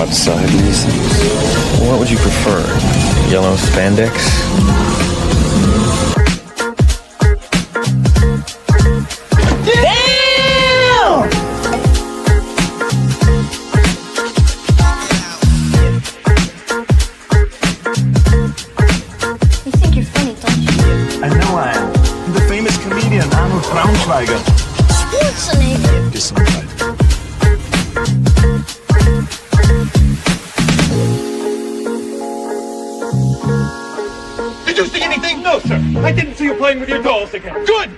outside in these things? What would you prefer? Yellow spandex? Did you see anything? No, sir. I didn't see you playing with your dolls again. Good!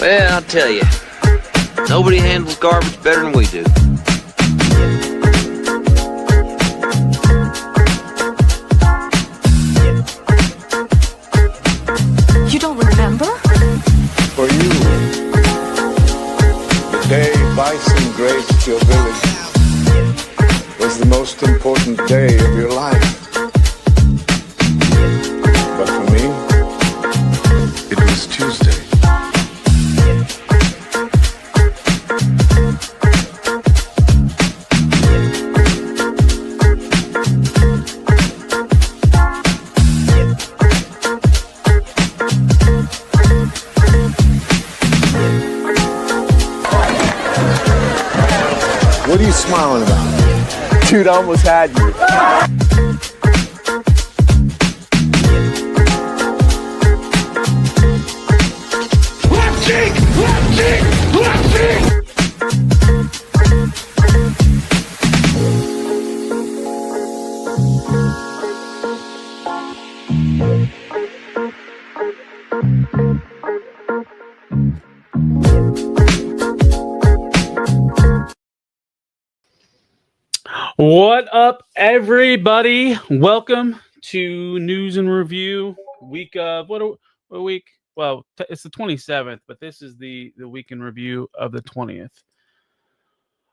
Well, I'll tell you, nobody handles garbage better than we do. You don't remember? For you, the day bison graced your village was the most important day of your life. But for me, it was Tuesday. What are you smiling about? Dude, I almost had you. Left cheek! Left cheek! Left cheek! What up, everybody? Welcome to News and Review week of what a week. Well, it's the 27th, but this is the week in review of the 20th.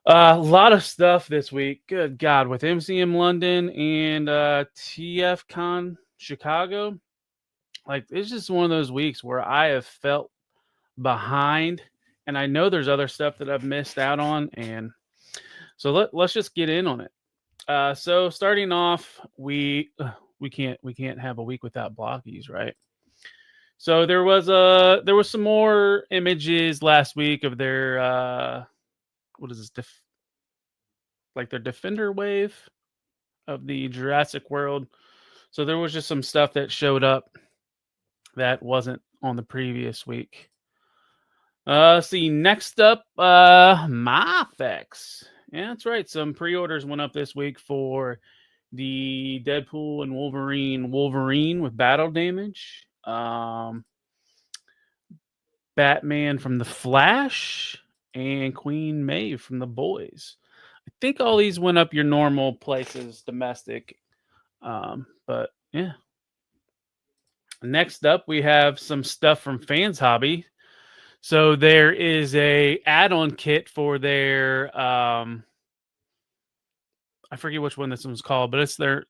A lot of stuff this week. Good God, with MCM London and TFCon Chicago. Like, it's just one of those weeks where I have felt behind, and I know there's other stuff that I've missed out on, and so let's just get in on it. So starting off, we can't have a week without Blokees, right? So there was some more images last week of their what is this? Like their Defender wave of the Jurassic World. So there was just some stuff that showed up that wasn't on the previous week. See, next up, MyFX. Yeah, that's right. Some pre-orders went up this week for the Deadpool and Wolverine with battle damage. Batman from The Flash and Queen Maeve from The Boys. I think all these went up your normal places, domestic. But yeah. Next up, we have some stuff from Fans Hobby. So there is a add-on kit for their I forget which one this one's called, but it's their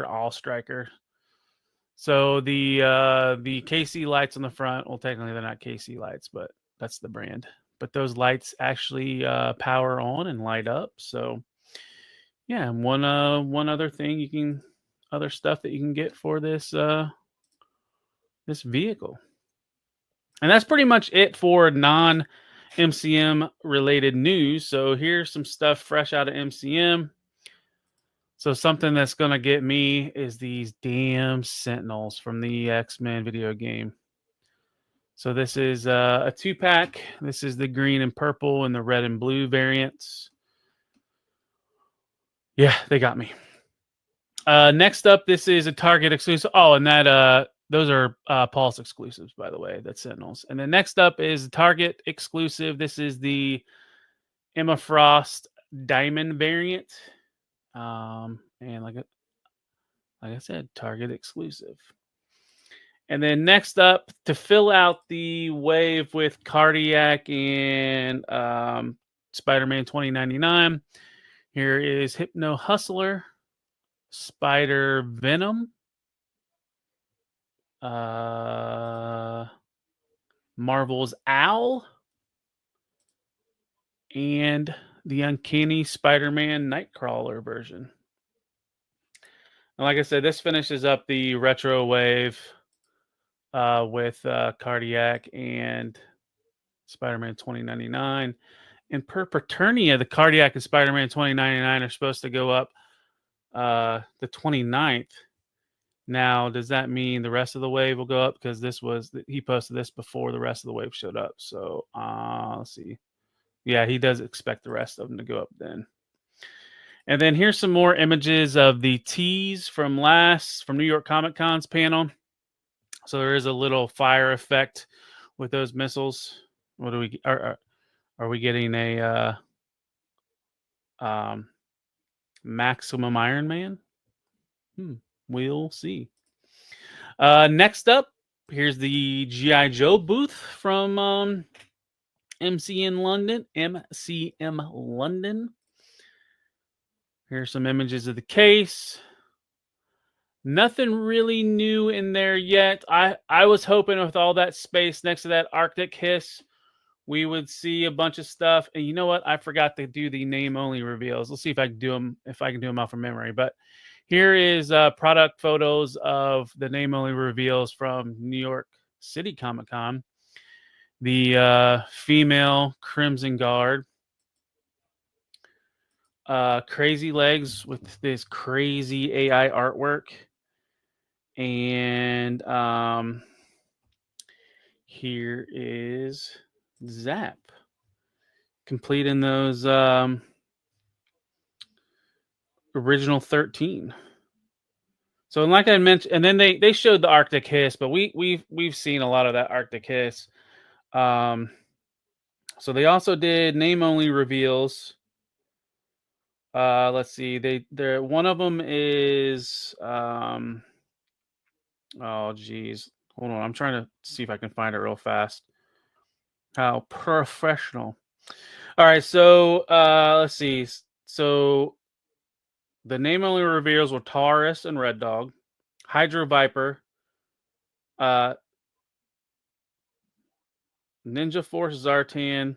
All Striker. So the KC lights on the front, well, technically they're not KC lights, but that's the brand. But those lights actually power on and light up. So yeah, one other thing other stuff that you can get for this this vehicle. And that's pretty much it for non-MCM related news. So here's some stuff fresh out of MCM. So something that's going to get me is these damn Sentinels from the X-Men video game. So this is a 2-pack. This is the green and purple and the red and blue variants. Yeah, they got me. Next up, this is a Target exclusive. Oh, and that those are Pulse exclusives, by the way. That's Sentinels. And then next up is Target exclusive. This is the Emma Frost Diamond variant. And like I said, Target exclusive. And then next up, to fill out the wave with Cardiac and Spider-Man 2099. Here is Hypno Hustler, Spider Venom, Marvel's Owl, and the Uncanny Spider-Man Nightcrawler version. And like I said, this finishes up the retro wave with Cardiac and Spider-Man 2099. And per Paternia, the Cardiac and Spider-Man 2099 are supposed to go up the 29th. Now, does that mean the rest of the wave will go up? Because he posted this before the rest of the wave showed up. So let's see. Yeah, he does expect the rest of them to go up then. And then here's some more images of the tease from New York Comic Con's panel. So there is a little fire effect with those missiles. What do we are we getting a Maximum Iron Man? We'll see. Next up, here's the G.I. Joe booth from MCM London. Here's some images of the case. Nothing really new in there yet. I was hoping with all that space next to that Arctic Hiss, we would see a bunch of stuff. And you know what? I forgot to do the name only reveals. Let's see if I can do them out from memory. But here is product photos of the name only reveals from New York City Comic Con. The female Crimson Guard. Crazy Legs with this crazy AI artwork. And here is Zap completing those original 13. So like I mentioned, and then they showed the Arctic Hiss, but we've seen a lot of that Arctic Hiss. So they also did name only reveals. Let's see. They're one of them is oh geez. Hold on. I'm trying to see if I can find it real fast. How professional. All right, so let's see. So the name only reveals were Taurus and Red Dog, Hydro Viper, Ninja Force Zartan,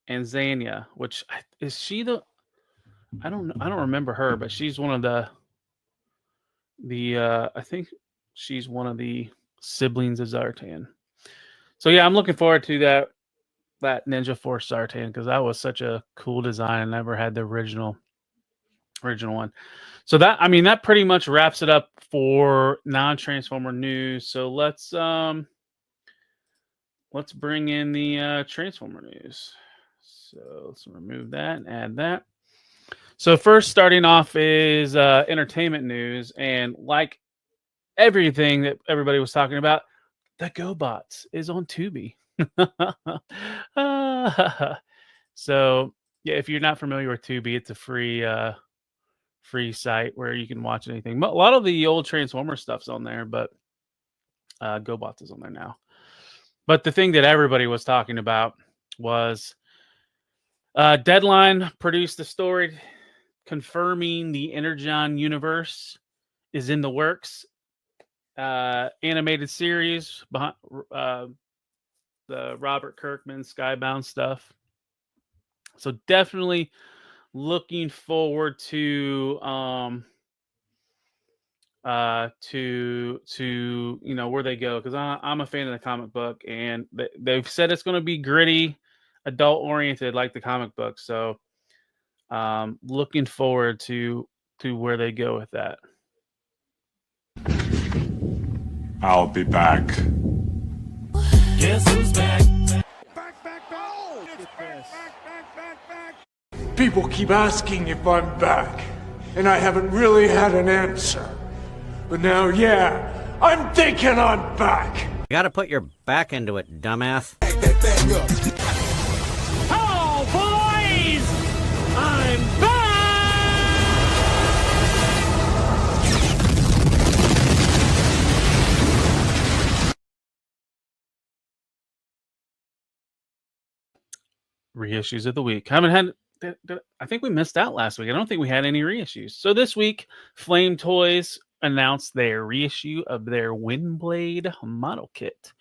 and Zanya, which is she the I don't remember her, but she's one of the I think she's one of the siblings of Zartan. So yeah, I'm looking forward to that Ninja Force Zartan because that was such a cool design. I never had the original one. So that pretty much wraps it up for non-Transformer news. So let's bring in the Transformer news. So let's remove that and add that. So first, starting off is entertainment news, and like everything that everybody was talking about, the GoBots is on Tubi. So yeah, if you're not familiar with Tubi, it's a free site where you can watch anything. A lot of the old Transformer stuff's on there, but GoBots is on there now. But the thing that everybody was talking about was Deadline produced a story confirming the Energon universe is in the works. Animated series behind the Robert Kirkman Skybound stuff. So definitely looking forward to where they go, because I'm a fan of the comic book, and they've said it's going to be gritty, adult oriented like the comic book. So looking forward to where they go with that. I'll be back. Guess who's back? People keep asking if I'm back, and I haven't really had an answer. But now, yeah, I'm thinking I'm back. You gotta put your back into it, dumbass. Hello, boys! I'm back! reissues of the week. Haven't had. I think we missed out last week. I don't think we had any reissues. So this week, Flame Toys announced their reissue of their Windblade model kit.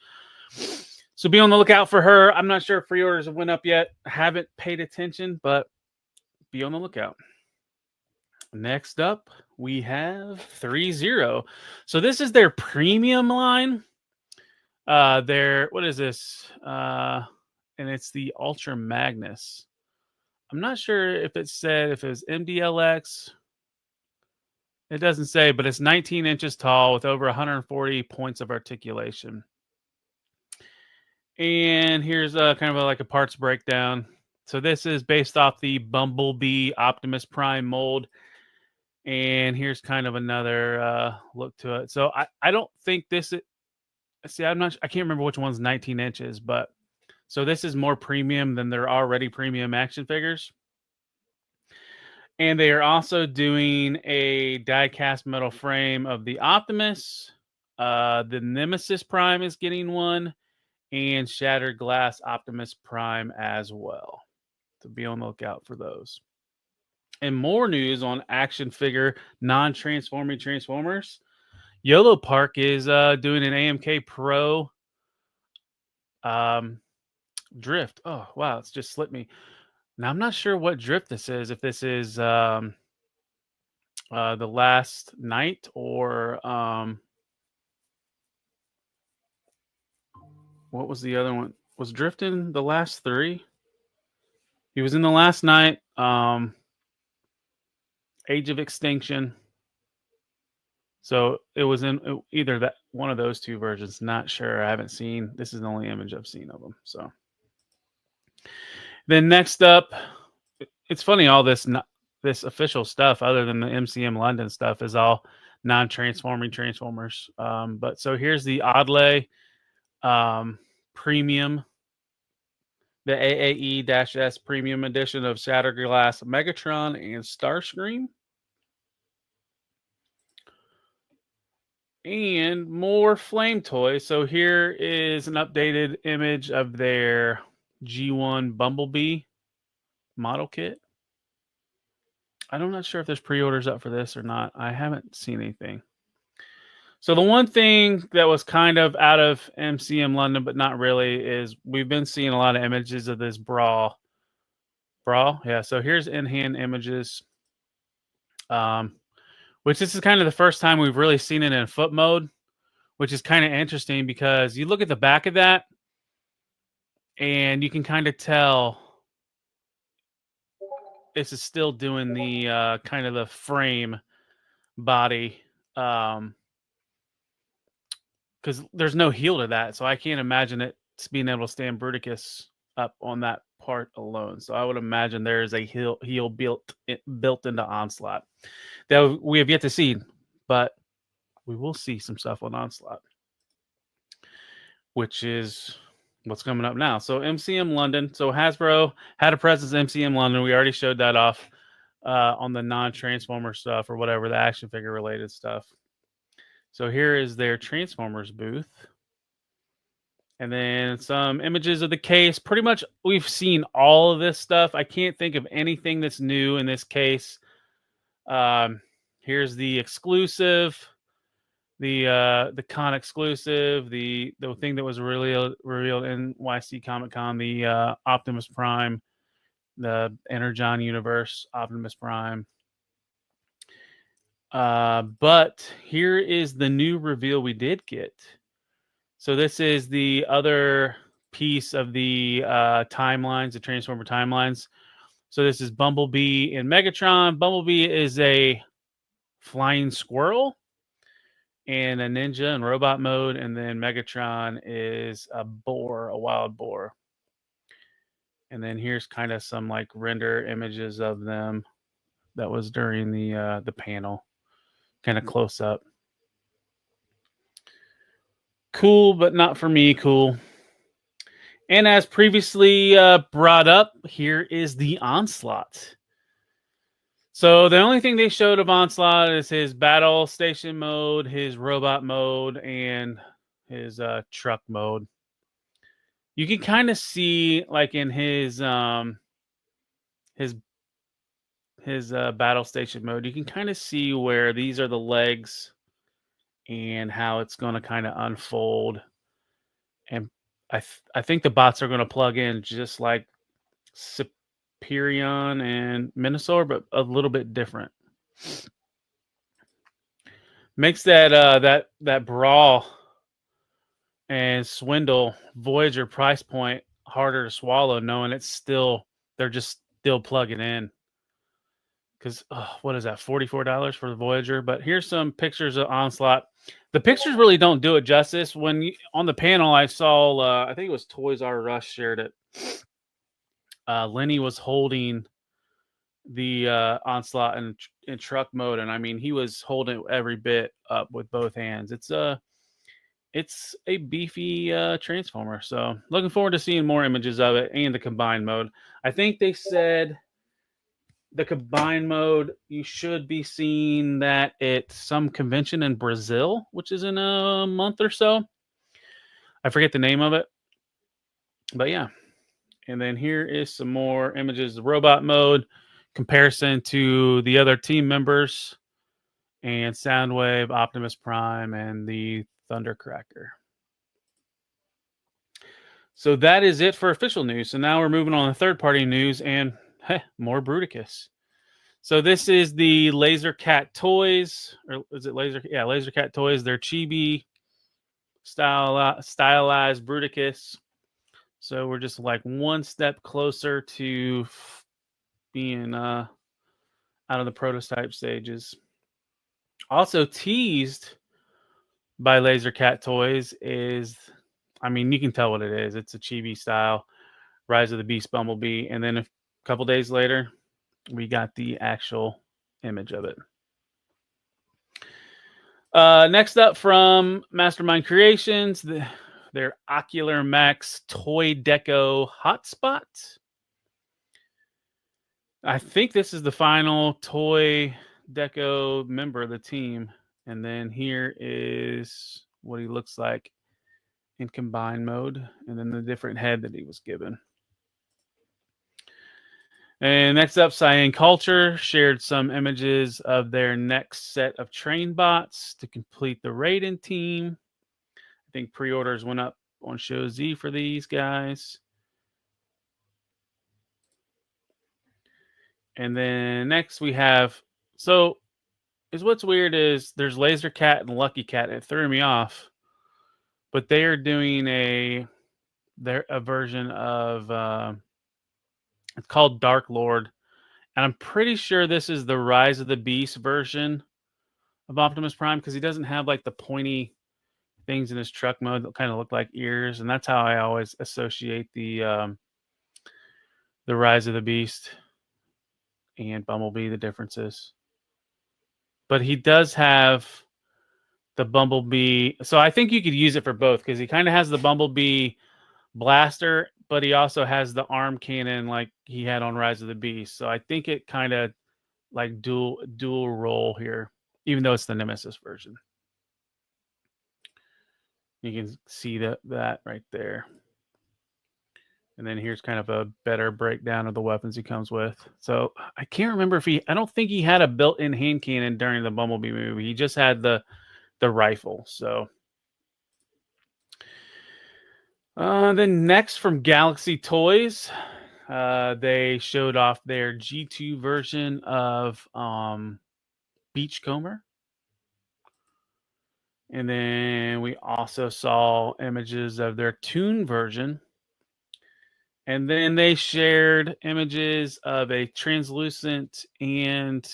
So be on the lookout for her. I'm not sure if pre-orders have went up yet. I haven't paid attention, but be on the lookout. Next up, we have 3-0. So this is their premium line. What is this? And it's the Ultra Magnus. I'm not sure if it said if it was MDLX. It doesn't say, but it's 19 inches tall with over 140 points of articulation. And here's kind of like a parts breakdown. So this is based off the Bumblebee Optimus Prime mold. And here's kind of another look to it. So I don't think this is, see, I can't remember which one's 19 inches, but so this is more premium than their already premium action figures. And they are also doing a die-cast metal frame of the Optimus. The Nemesis Prime is getting one, and Shattered Glass Optimus Prime as well. So be on the lookout for those. And more news on action figure non-transforming Transformers. YOLO Park is doing an AMK Pro drift. Oh, wow. It's just slipped me. Now, I'm not sure what drift this is. If this is the last night or what was the other one? Was Drift in the last three? He was in the last night. Age of Extinction. So it was in either that one of those two versions. Not sure. I haven't seen. This is the only image I've seen of them. So then next up, it's funny, all this official stuff, other than the MCM London stuff, is all non-transforming Transformers. But so here's the Oddley Premium, the AAE-S Premium Edition of Shattered Glass Megatron and Starscream. And more Flame Toys. So here is an updated image of their G1 Bumblebee model kit. I'm not sure if there's pre-orders up for this or not. I haven't seen anything. So the one thing that was kind of out of MCM London, but not really, is we've been seeing a lot of images of this brawl. Yeah, so here's in-hand images. Which this is kind of the first time we've really seen it in foot mode, which is kind of interesting because you look at the back of that and you can kind of tell this is still doing the kind of the frame body, because there's no heel to that. So I can't imagine it's being able to stand Bruticus up on that part alone. So I would imagine there is a heel built into Onslaught that we have yet to see, but we will see some stuff on Onslaught, which is what's coming up now. So MCM London. So Hasbro had a presence in MCM London. We already showed that off on the non-Transformer stuff or whatever, the action figure related stuff. So here is their Transformers booth. And then some images of the case. Pretty much we've seen all of this stuff. I can't think of anything that's new in this case. Here's the exclusive, the con exclusive, the thing that was revealed in YC Comic Con, the Optimus Prime, the Energon Universe Optimus Prime. But here is the new reveal we did get. So this is the other piece of the timelines, the Transformer timelines. So this is Bumblebee and Megatron. Bumblebee is a flying squirrel and a ninja in robot mode. And then Megatron is a boar, a wild boar. And then here's kind of some like render images of them that was during the panel, kind of close up. Cool, but not for me cool. And as previously brought up, here is the Onslaught. So the only thing they showed of Onslaught is his battle station mode, his robot mode, and his truck mode. You can kind of see, like in his battle station mode, you can kind of see where these are the legs and how it's going to kind of unfold. And I think the bots are going to plug in just like Superion and Minosaur, but a little bit different. Makes that brawl and swindle Voyager price point harder to swallow, knowing they're just still plugging in. Because what is that, $44 for the Voyager? But here's some pictures of Onslaught. The pictures really don't do it justice. On the panel, I saw I think it was Toys R Us shared it. Lenny was holding the Onslaught in truck mode, and I mean he was holding it every bit up with both hands. It's a beefy transformer. So looking forward to seeing more images of it and the combined mode. I think they said the combined mode, you should be seeing that at some convention in Brazil, which is in a month or so. I forget the name of it, but yeah. And then here is some more images of robot mode, comparison to the other team members, and Soundwave, Optimus Prime, and the Thundercracker. So that is it for official news. So now we're moving on to third-party news and more Bruticus. So this is the Laser Cat toys, or is it Laser? Yeah, Laser Cat toys. They're chibi stylized Bruticus. So we're just like one step closer to being out of the prototype stages. Also teased by Laser Cat toys is, I mean, you can tell what it is. It's a chibi style Rise of the Beast Bumblebee, and then a couple days later, we got the actual image of it. Next up from Mastermind Creations, their Ocular Max Toy Deco Hotspot. I think this is the final Toy Deco member of the team. And then here is what he looks like in combined mode, and then the different head that he was given. And next up, Cyan Culture shared some images of their next set of train bots to complete the Raiden team. I think pre-orders went up on Show Z for these guys. And then next we have, what's weird is there's Laser Cat and Lucky Cat. It threw me off, but they are doing a version of it's called Dark Lord, and I'm pretty sure this is the Rise of the Beast version of Optimus Prime, because he doesn't have like the pointy things in his truck mode that kind of look like ears, and that's how I always associate the Rise of the Beast and Bumblebee, the differences. But he does have the Bumblebee, so I think you could use it for both, because he kind of has the Bumblebee blaster, but he also has the arm cannon like he had on Rise of the Beast. So I think it kind of like dual role here, even though it's the Nemesis version. You can see that right there. And then here's kind of a better breakdown of the weapons he comes with. So I can't remember if I don't think he had a built-in hand cannon during the Bumblebee movie. He just had the rifle. So then next from Galaxy Toys, they showed off their G2 version of Beachcomber. And then we also saw images of their Toon version. And then they shared images of a translucent and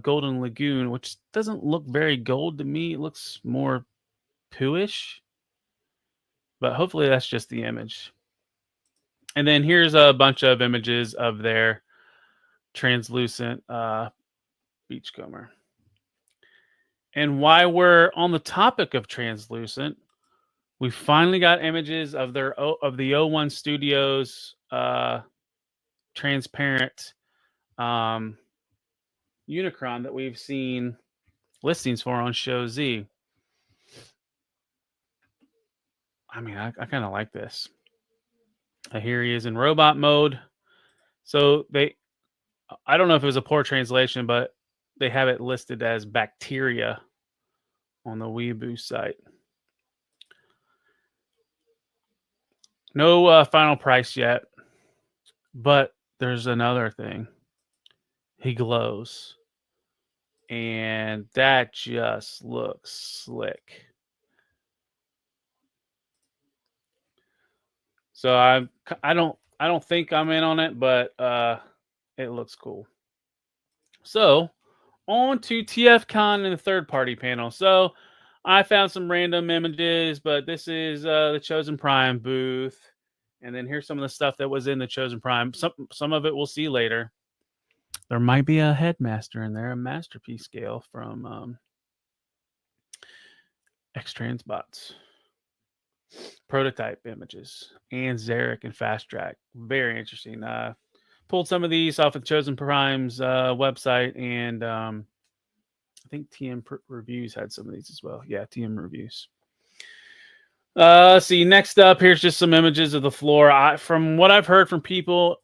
Golden Lagoon, which doesn't look very gold to me. It looks more pooish. But hopefully that's just the image. And then here's a bunch of images of their translucent Beachcomber. And while we're on the topic of translucent, we finally got images of the O1 Studios transparent Unicron that we've seen listings for on Show Z. I mean, I kind of like this. Here he is in robot mode. So I don't know if it was a poor translation, but they have it listed as bacteria on the Weeboo site. No final price yet, but there's another thing. He glows, and that just looks slick. So I don't think I'm in on it, but it looks cool. So on to TFCon and the third party panel. So I found some random images, but this is the Chosen Prime booth. And then here's some of the stuff that was in the Chosen Prime. Some of it we'll see later. There might be a headmaster in there, a masterpiece scale from X-Transbots. Prototype images and Zarek and Fast Track. Very interesting. Pulled some of these off of Chosen Prime's website, and I think TM Reviews had some of these as well. Yeah, TM Reviews. See, next up, here's just some images of the floor. From what I've heard from people,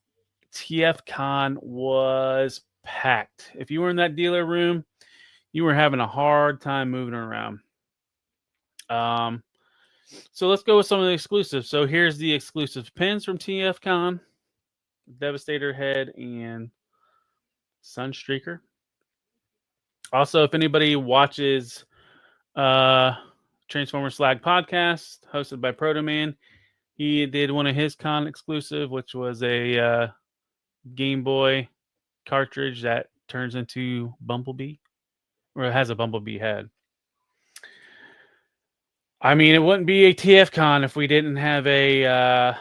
TFCon was packed. If you were in that dealer room, you were having a hard time moving around. So let's go with some of the exclusives. So here's the exclusive pins from TFCon. Devastator head and Sunstreaker. Also, if anybody watches Transformers Slag podcast hosted by Protoman, he did one of his con exclusive, which was a Game Boy cartridge that turns into Bumblebee, or it has a Bumblebee head. I mean, it wouldn't be a TFCon if we didn't have a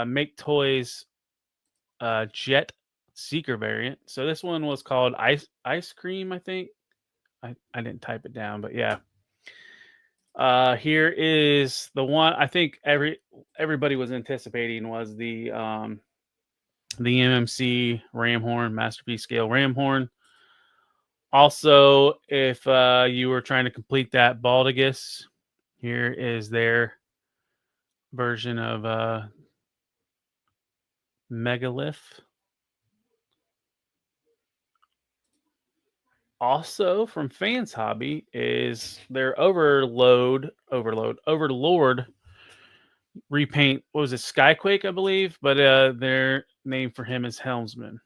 Make Toys Jet Seeker variant. So this one was called Ice Cream, I think. I didn't type it down, but yeah. Here is the one I think everybody was anticipating was the MMC Ramhorn, Masterpiece Scale Ramhorn. Also, if you were trying to complete that Baldigus, here is their version of Megalith. Also from Fans Hobby is their Overlord repaint. What was it, Skyquake, I believe? But their name for him is Helmsman.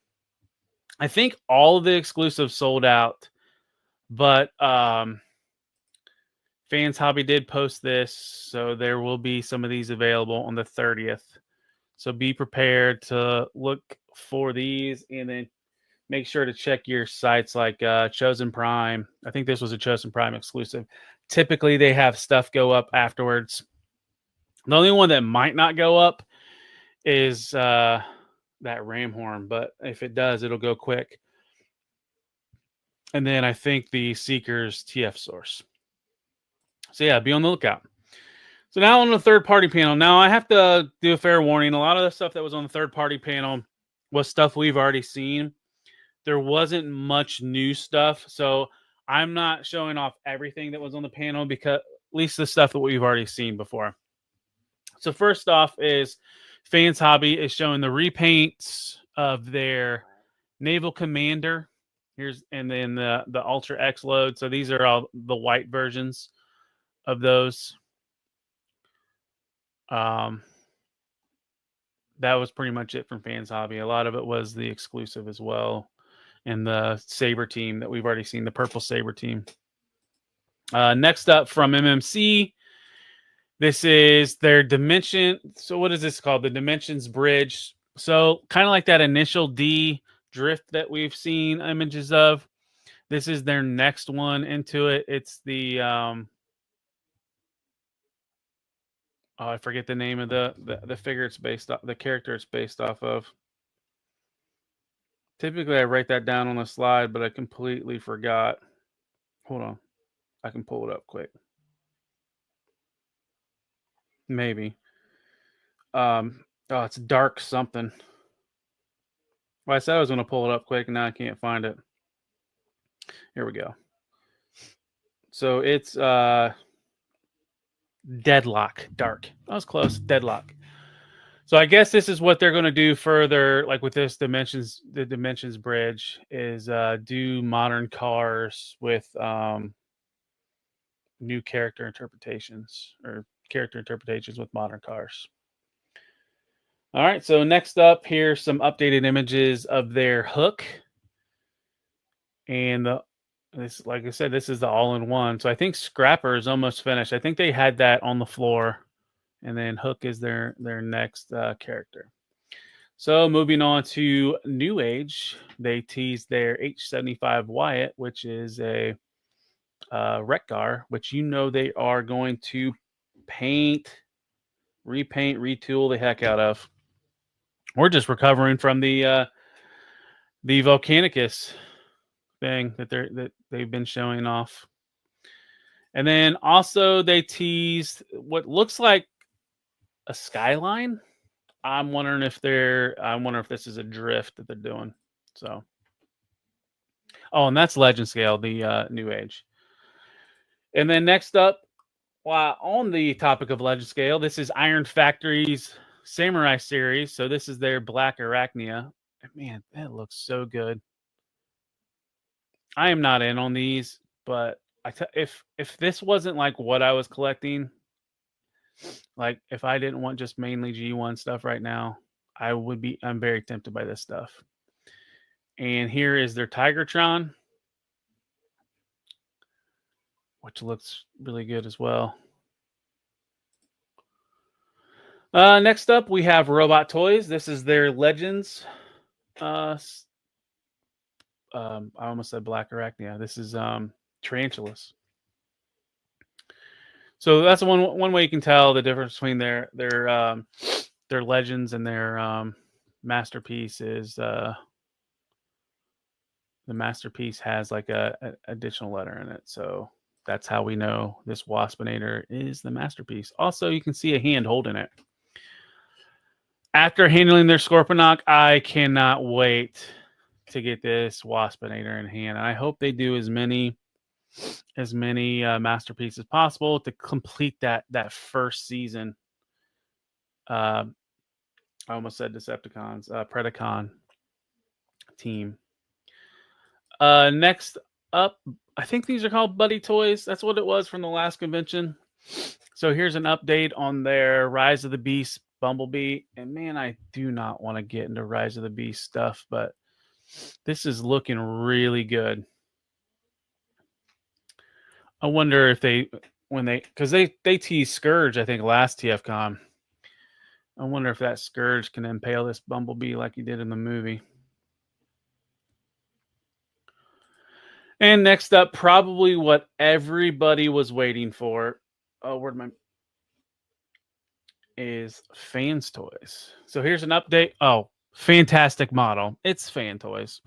I think all of the exclusives sold out, but Fans Hobby did post this, so there will be some of these available on the 30th. So be prepared to look for these, and then make sure to check your sites like Chosen Prime. I think this was a Chosen Prime exclusive. Typically, they have stuff go up afterwards. The only one that might not go up is that Ramhorn, but if it does, it'll go quick. And then I think the Seeker's TF Source. So yeah, be on the lookout. So now on the third-party panel. Now I have to do a fair warning. A lot of the stuff that was on the third-party panel was stuff we've already seen. There wasn't much new stuff, so I'm not showing off everything that was on the panel, because at least the stuff that we've already seen before. So first off is Fans Hobby is showing the repaints of their Naval Commander. And then the Ultra X load. So these are all the white versions of those. That was pretty much it from Fans Hobby. A lot of it was the exclusive as well. And the Saber team that we've already seen, the purple Saber team. Next up from MMC, this is their Dimension. So what is this called? The Dimensions Bridge. So kind of like that initial D drift that we've seen images of. This is their next one into it. It's the I forget the name of the figure it's based off, the character it's based off of. Typically, I write that down on the slide, but I completely forgot. Hold on. I can pull it up quick. Maybe. It's Dark something. Well, I said I was going to pull it up quick, and now I can't find it. Here we go. So it's Deadlock. Dark. That was close. Deadlock. So I guess this is what they're going to do further, like with this the Dimensions bridge, is do modern cars with new character interpretations with modern cars. All right, so next up, here's some updated images of their hook. And this, like I said, this is the all-in-one. So I think Scrapper is almost finished. I think they had that on the floor. And then Hook is their next character. So moving on to New Age, they teased their H75 Wyatt, which is a wreck car, which they are going to repaint, retool the heck out of. We're just recovering from the Volcanicus thing that they've been showing off. And then also they teased what looks like a Skyline. I'm wondering if this is a drift that they're doing. So, and that's Legend Scale, the New Age. And then next up, on the topic of Legend Scale, this is Iron Factory's Samurai series. So this is their Black Arachnia. Man, that looks so good. I am not in on these, but if this wasn't like what I was collecting, like if I didn't want just mainly G1 stuff right now, I'm very tempted by this stuff. And here is their Tigertron, which looks really good as well. Next up, we have Robot Toys. This is their Legends. I almost said Black Arachnia. This is Tarantulas. So that's one way you can tell the difference between their Legends and their Masterpiece is the Masterpiece has like a additional letter in it. So that's how we know this Waspinator is the Masterpiece. Also, you can see a hand holding it. After handling their Scorponok, I cannot wait to get this Waspinator in hand. And I hope they do as many Masterpieces as possible to complete that first season. I almost said Decepticons, Predacon team. Next up, I think these are called Buddy Toys. That's what it was from the last convention. So here's an update on their Rise of the Beast Bumblebee. And man, I do not want to get into Rise of the Beast stuff, but this is looking really good. I wonder if because they teased Scourge, I think, last TFCon. I wonder if that Scourge can impale this Bumblebee like he did in the movie. And next up, probably what everybody was waiting for. Is Fans Toys. So here's an update. Oh, fantastic model. It's Fan Toys.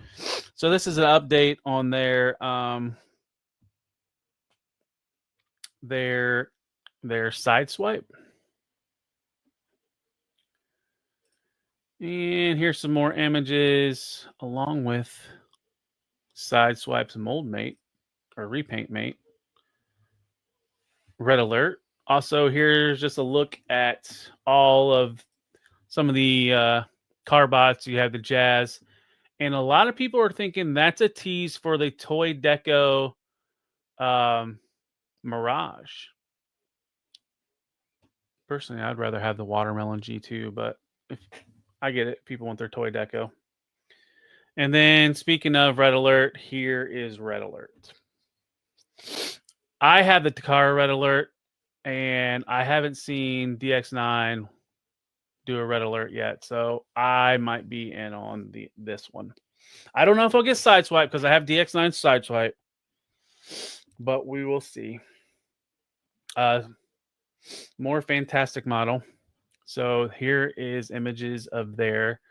So this is an update on their Sideswipe. And here's some more images along with Sideswipe's mold mate or repaint mate. Red Alert. Also, here's just a look at all of some of the car bots. You have the Jazz. And a lot of people are thinking that's a tease for the Toy Deco Mirage. Personally, I'd rather have the Watermelon G2, but if I get it, people want their Toy Deco. And then speaking of Red Alert, here is Red Alert. I have the Takara Red Alert, and I haven't seen DX9 do a Red Alert yet, so I might be in on this one. I don't know if I'll get Sideswipe because I have DX9 Sideswipe, but we will see. More fantastic model. So here is images of their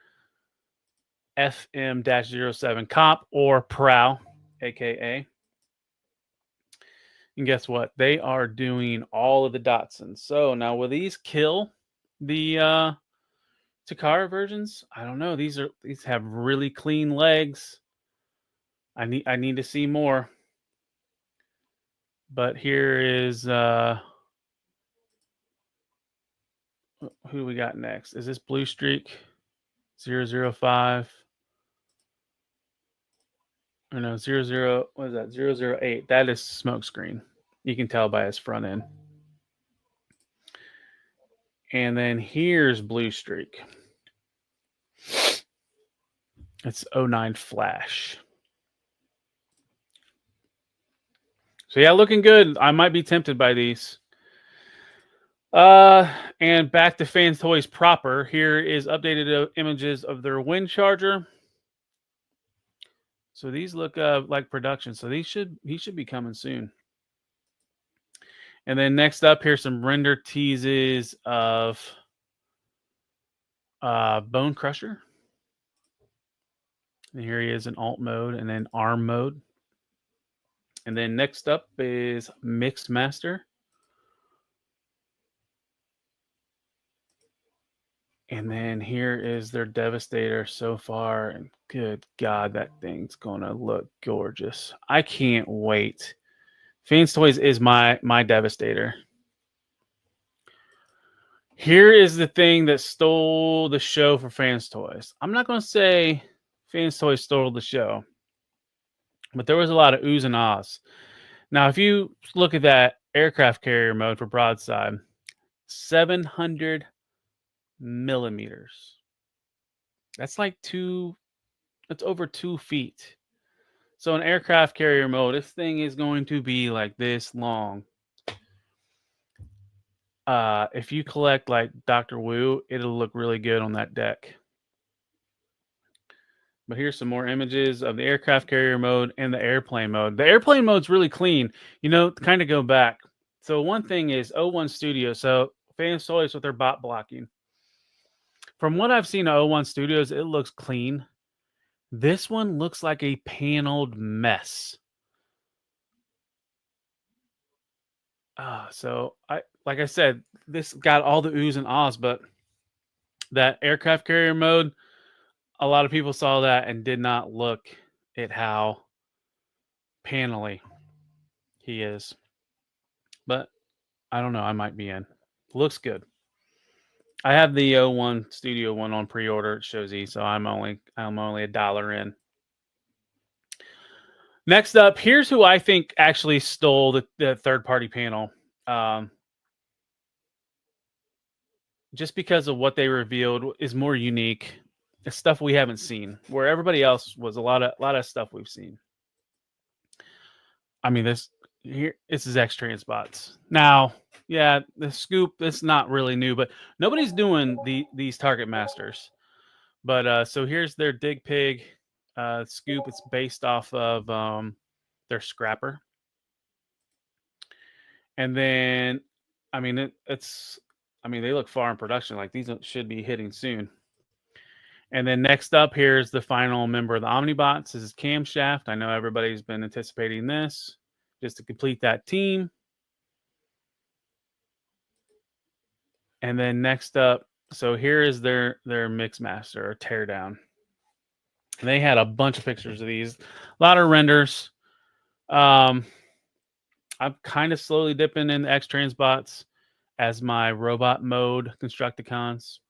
FM-07 Cop or Prow, aka. And guess what? They are doing all of the Datsuns. So now will these kill the Takara versions? I don't know. These have really clean legs. I need to see more. But here is who do we got next? Is this Blue Streak 005? Or no, 00, what is that? 008. That is Smokescreen. You can tell by his front end. And then here's Blue Streak. It's 09 Flash. So yeah, looking good. I might be tempted by these. And back to Fans Toys proper. Here is updated images of their wind charger. So these look like production. So he should be coming soon. And then next up, here's some render teases of Bone Crusher. And here he is in alt mode and then arm mode. And then next up is Mixed Master. And then here is their Devastator so far. And good God, that thing's going to look gorgeous. I can't wait. Fans Toys is my Devastator. Here is the thing that stole the show for Fans Toys. I'm not going to say Fans Toys stole the show, but there was a lot of oohs and ahs. Now, if you look at that aircraft carrier mode for broadside, 700 millimeters. That's like that's over 2 feet. So in aircraft carrier mode, this thing is going to be like this long. If you collect like Dr. Wu, it'll look really good on that deck. But here's some more images of the aircraft carrier mode and the airplane mode. The airplane mode's really clean. You know, kind of go back. So one thing is 01 Studios. So Fans Toys with their bot blocking. From what I've seen of 01 Studios, it looks clean. This one looks like a paneled mess. So like I said, this got all the oohs and ahs, but that aircraft carrier mode, a lot of people saw that and did not look at how panely he is. But I don't know. I might be in. Looks good. I have the 01 Studio one on pre-order. It shows E, so I'm only $1 in. Next up, here's who I think actually stole the third-party panel. Just because of what they revealed is more unique. It's stuff we haven't seen, where everybody else was a lot of stuff we've seen. I mean, this is X-Trans bots. Now, yeah, the scoop, it's not really new, but nobody's doing these Target Masters. But so here's their Dig Pig scoop. It's based off of their Scrapper. And then, I mean, they look far in production. Like these should be hitting soon. And then next up, here's the final member of the Omnibots. This is Camshaft. I know everybody's been anticipating this just to complete that team. And then next up, so here is their Mix Master or Teardown. They had a bunch of pictures of these, a lot of renders. I'm kind of slowly dipping in the X-Trans bots as my robot mode Constructicons.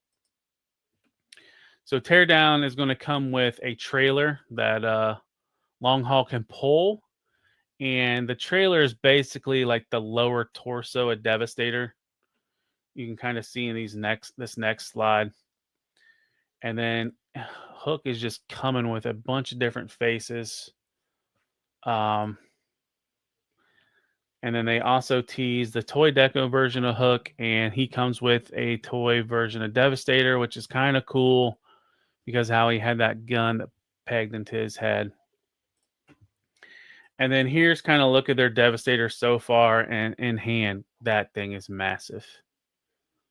So Teardown is going to come with a trailer that Long Haul can pull. And the trailer is basically like the lower torso of Devastator. You can kind of see in this next slide. And then Hook is just coming with a bunch of different faces. And then they also tease the toy deco version of Hook, and he comes with a toy version of Devastator, which is kind of cool because how he had that gun that pegged into his head. And then here's kind of look at their Devastator so far, and in hand, that thing is massive.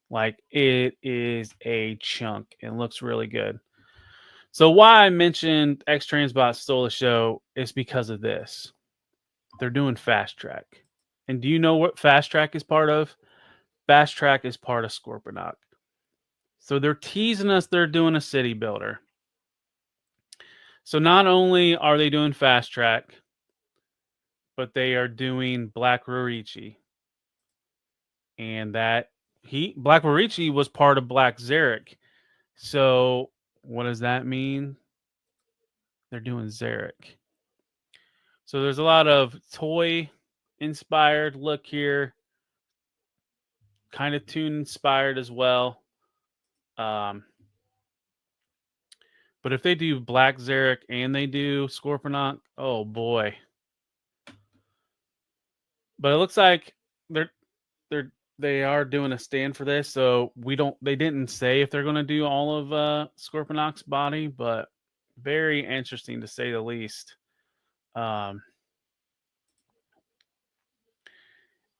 Like it is a chunk and looks really good. So why I mentioned X-Transbot stole the show is because of this. They're doing Fast Track. And do you know what Fast Track is part of? Fast Track is part of Scorponok. So they're teasing us they're doing a city builder. So not only are they doing Fast Track, but they are doing Black Rorichi. And that Black Warichi was part of Black Zarek. So what does that mean? They're doing Zarek. So there's a lot of toy inspired look here. Kind of Toon inspired as well. But if they do Black Zarek and they do Scorponok, oh boy. But it looks like they are doing a stand for this, so they didn't say if they're going to do all of Scorponok's body, but very interesting to say the least. And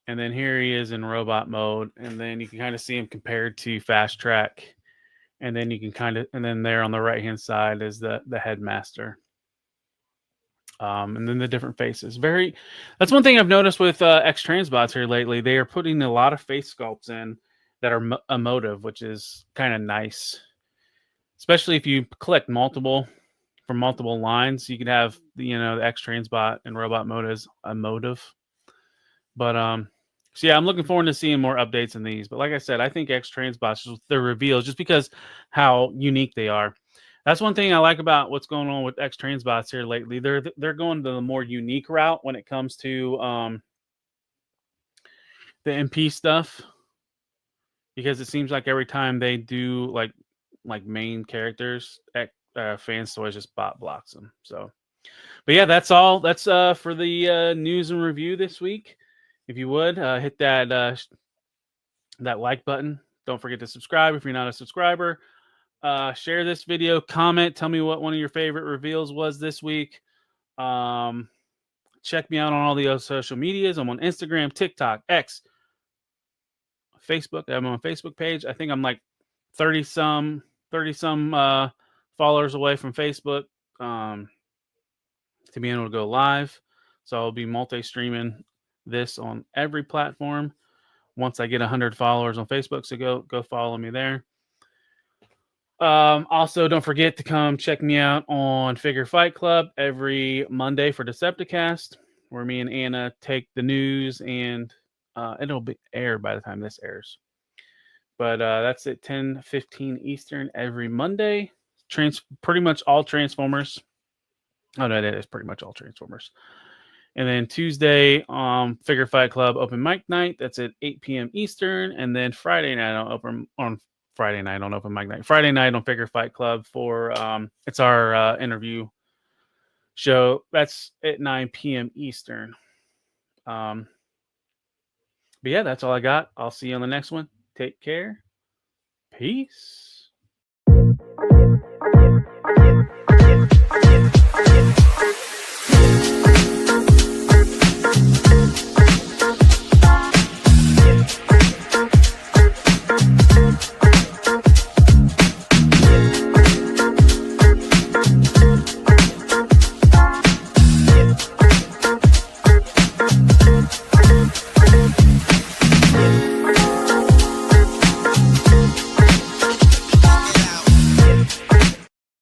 then here he is in robot mode, and then you can kind of see him compared to Fast Track. And then you can and then there on the right hand side is the headmaster. And then the different faces. That's one thing I've noticed with X Transbots here lately. They are putting a lot of face sculpts in that are emotive, which is kind of nice. Especially if you collect multiple from multiple lines, you could have the X Transbot and robot mode as emotive. But so yeah, I'm looking forward to seeing more updates in these. But like I said, I think X Transbots, their reveals, just because how unique they are. That's one thing I like about what's going on with X Transbots here lately. They're going the more unique route when it comes to the MP stuff, because it seems like every time they do like main characters, Fans Toys just bot blocks them. So, but yeah, that's all. That's for the news and review this week. If you would hit that like button. Don't forget to subscribe if you're not a subscriber. Share this video, comment, tell me what one of your favorite reveals was this week. Check me out on all the other social medias. I'm on Instagram, TikTok, X, Facebook. I'm on a Facebook page. I think I'm like 30 some followers away from Facebook to be able to go live. So I'll be multi-streaming this on every platform once I get 100 followers on Facebook. So go follow me there. Also, don't forget to come check me out on Figure Fight Club every Monday for Decepticast, where me and Anna take the news, and it'll be aired by the time this airs. But that's at 10:15 Eastern every Monday. Pretty much all Transformers. Oh no, that is pretty much all Transformers. And then Tuesday, Figure Fight Club open mic night. That's at 8 p.m. Eastern, and then Friday night on Friday night on open mic night. Friday night on Figure Fight Club for it's our interview show. That's at 9 p.m. Eastern. But yeah, that's all I got. I'll see you on the next one. Take care. Peace.